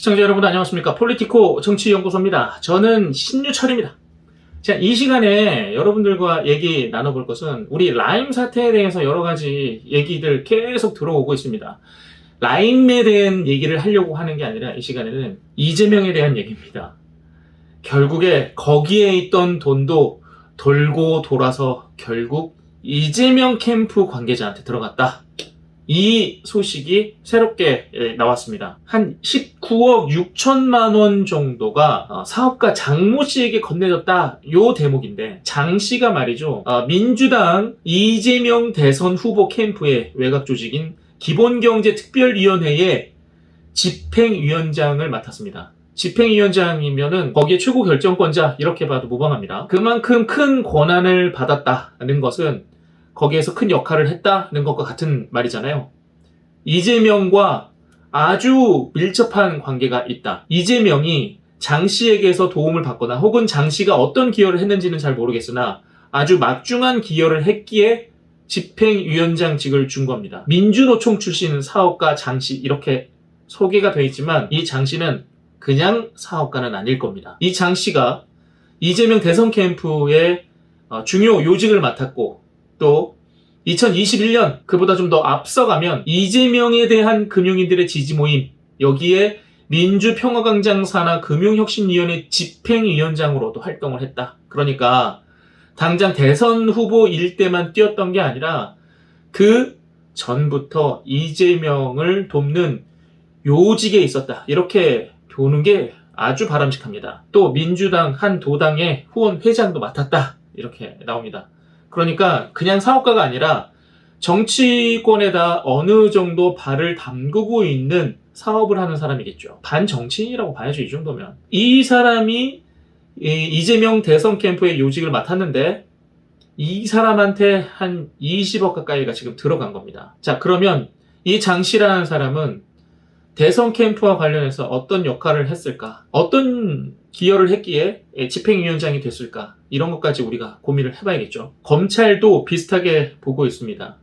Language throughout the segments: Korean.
시청자 여러분 안녕하십니까. 폴리티코 정치연구소입니다. 저는 신유철입니다. 자, 이 시간에 여러분들과 얘기 나눠볼 것은 우리 라임 사태에 대해서 여러 가지 얘기들 계속 들어오고 있습니다. 라임에 대한 얘기를 하려고 하는 게 아니라 이 시간에는 이재명에 대한 얘기입니다. 결국에 거기에 있던 돈도 돌고 돌아서 결국 이재명 캠프 관계자한테 들어갔다. 이 소식이 새롭게 나왔습니다. 한 19억 6천만 원 정도가 사업가 장모 씨에게 건네졌다. 요 대목인데 장 씨가 말이죠. 민주당 이재명 대선 후보 캠프의 외곽 조직인 기본경제특별위원회의 집행위원장을 맡았습니다. 집행위원장이면은 거기에 최고 결정권자 이렇게 봐도 무방합니다. 그만큼 큰 권한을 받았다는 것은 거기에서 큰 역할을 했다는 것과 같은 말이잖아요. 이재명과 아주 밀접한 관계가 있다. 이재명이 장 씨에게서 도움을 받거나 혹은 장 씨가 어떤 기여를 했는지는 잘 모르겠으나 아주 막중한 기여를 했기에 집행위원장직을 준 겁니다. 민주노총 출신 사업가 장 씨 이렇게 소개가 되어 있지만 이 장 씨는 그냥 사업가는 아닐 겁니다. 이 장 씨가 이재명 대선 캠프의 중요 요직을 맡았고 또 2021년 그보다 좀 더 앞서가면 이재명에 대한 금융인들의 지지 모임 여기에 민주평화광장 산하 금융혁신위원회 집행위원장으로도 활동을 했다. 그러니까 당장 대선 후보일 때만 뛰었던 게 아니라 그 전부터 이재명을 돕는 요직에 있었다. 이렇게 보는 게 아주 바람직합니다. 또 민주당 한 도당의 후원 회장도 맡았다. 이렇게 나옵니다. 그러니까 그냥 사업가가 아니라 정치권에다 어느 정도 발을 담그고 있는 사업을 하는 사람이겠죠. 반정치인이라고 봐야죠. 이 정도면. 이 사람이 이재명 대선 캠프의 요직을 맡았는데 이 사람한테 한 20억 가까이가 지금 들어간 겁니다. 자, 그러면 이 장 씨라는 사람은 대선 캠프와 관련해서 어떤 역할을 했을까? 어떤 기여를 했기에 집행위원장이 됐을까? 이런 것까지 우리가 고민을 해봐야겠죠. 검찰도 비슷하게 보고 있습니다.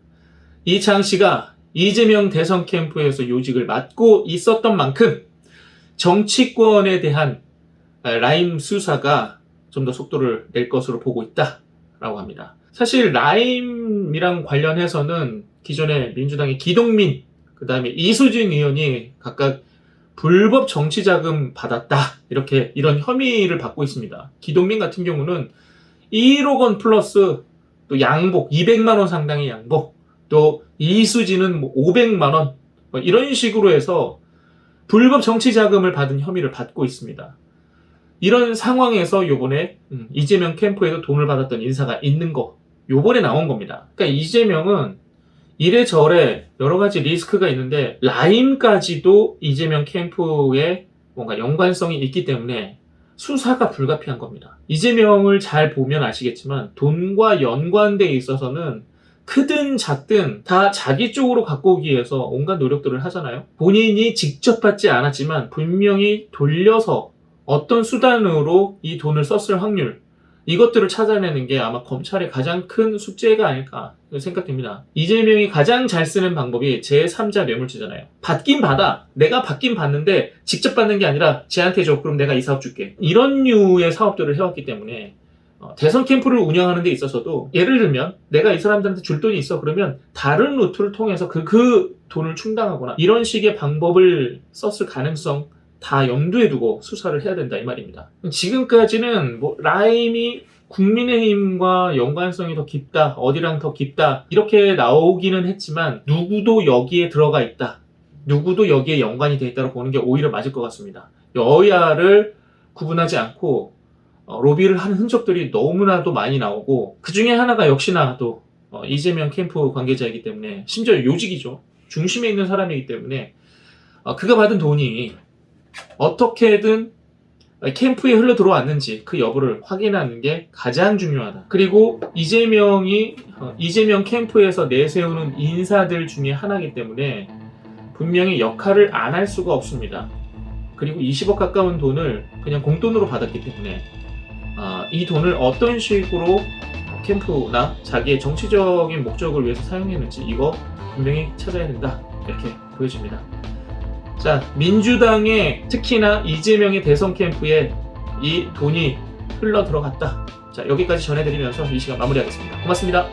이 장 씨가 이재명 대선 캠프에서 요직을 맡고 있었던 만큼 정치권에 대한 라임 수사가 좀 더 속도를 낼 것으로 보고 있다라고 합니다. 사실 라임이랑 관련해서는 기존에 민주당의 기동민 그 다음에 이수진 의원이 각각 불법 정치자금 받았다. 이런 혐의를 받고 있습니다. 기동민 같은 경우는 1억 원 플러스 또 양복, 200만 원 상당의 양복, 또 이수진은 500만 원, 이런 식으로 해서 불법 정치자금을 받은 혐의를 받고 있습니다. 이런 상황에서 요번에 이재명 캠프에도 돈을 받았던 인사가 있는 거, 요번에 나온 겁니다. 그러니까 이재명은 이래저래 여러 가지 리스크가 있는데 라임까지도 이재명 캠프에 뭔가 연관성이 있기 때문에 수사가 불가피한 겁니다. 이재명을 잘 보면 아시겠지만 돈과 연관돼 있어서는 크든 작든 다 자기 쪽으로 갖고 오기 위해서 온갖 노력들을 하잖아요. 본인이 직접 받지 않았지만 분명히 돌려서 어떤 수단으로 이 돈을 썼을 확률 이것들을 찾아내는 게 아마 검찰의 가장 큰 숙제가 아닐까 생각됩니다. 이재명이 가장 잘 쓰는 방법이 제3자 뇌물죄잖아요. 받긴 받아. 내가 받긴 받는데 직접 받는 게 아니라 쟤한테 줘. 그럼 내가 이 사업 줄게. 이런 류의 사업들을 해왔기 때문에 대선 캠프를 운영하는 데 있어서도 예를 들면 내가 이 사람들한테 줄 돈이 있어. 그러면 다른 루트를 통해서 그 돈을 충당하거나 이런 식의 방법을 썼을 가능성 다 염두에 두고 수사를 해야 된다 이 말입니다. 지금까지는 라임이 국민의힘과 연관성이 더 깊다, 어디랑 더 깊다 이렇게 나오기는 했지만 누구도 여기에 들어가 있다, 누구도 여기에 연관이 돼 있다고 보는 게 오히려 맞을 것 같습니다. 여야를 구분하지 않고 로비를 하는 흔적들이 너무나도 많이 나오고 그 중에 하나가 역시나 또 이재명 캠프 관계자이기 때문에 심지어 요직이죠. 중심에 있는 사람이기 때문에 그가 받은 돈이 어떻게든 캠프에 흘러 들어왔는지 그 여부를 확인하는 게 가장 중요하다. 그리고 이재명이 이재명 캠프에서 내세우는 인사들 중에 하나이기 때문에 분명히 역할을 안 할 수가 없습니다. 그리고 20억 가까운 돈을 그냥 공돈으로 받았기 때문에 이 돈을 어떤 식으로 캠프나 자기의 정치적인 목적을 위해서 사용했는지 이거 분명히 찾아야 된다 이렇게 보여집니다. 자, 민주당의 특히나 이재명의 대선 캠프에 이 돈이 흘러 들어갔다. 자, 여기까지 전해드리면서 이 시간 마무리하겠습니다. 고맙습니다.